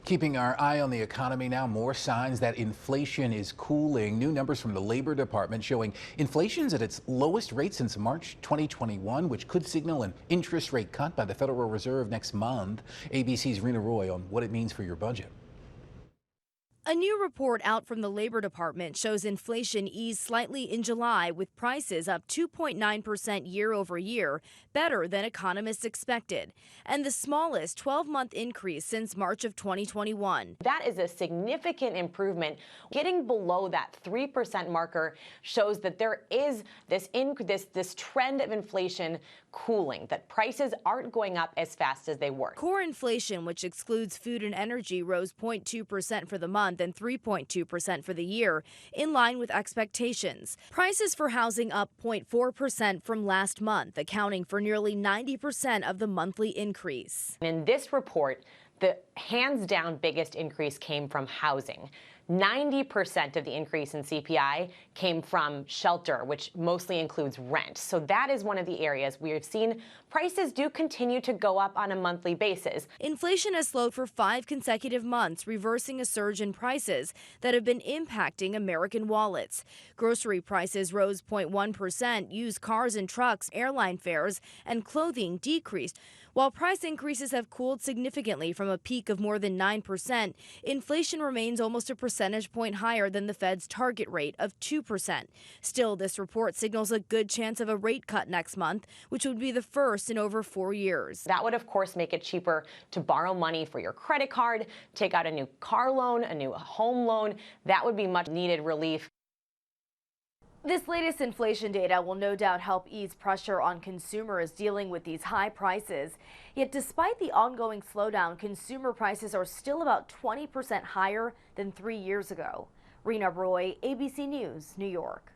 Keeping our eye on the economy now, more signs that inflation is cooling. New numbers from the Labor Department showing inflation's at its lowest rate since March 2021, which could signal an interest rate cut by the Federal Reserve next month. ABC's Rena Roy on what it means for your budget. A new report out from the Labor Department shows inflation eased slightly in July, with prices up 2.9% year over year, better than economists expected, and the smallest 12-month increase since March of 2021. That is a significant improvement. Getting below that 3% marker shows that there is this trend of inflation cooling, that prices aren't going up as fast as they were. Core inflation, which excludes food and energy, rose 0.2% for the month and 3.2% for the year, in line with expectations. Prices for housing up 0.4% from last month, accounting for nearly 90% of the monthly increase. In this report, the hands down biggest increase came from housing. 90% of the increase in CPI came from shelter, which mostly includes rent. So that is one of the areas we have seen prices do continue to go up on a monthly basis. Inflation has slowed for 5 consecutive months, reversing a surge in prices that have been impacting American wallets. Grocery prices rose 0.1%, used cars and trucks, airline fares, and clothing decreased. While price increases have cooled significantly from a peak of more than 9%, inflation remains almost a percentage point higher than the Fed's target rate of 2%. Still, this report signals a good chance of a rate cut next month, which would be the first in over 4 years. That would, of course, make it cheaper to borrow money for your credit card, take out a new car loan, a new home loan. That would be much needed relief. This latest inflation data will no doubt help ease pressure on consumers dealing with these high prices. Yet despite the ongoing slowdown, consumer prices are still about 20% higher than 3 years ago. Rena Roy, ABC News, New York.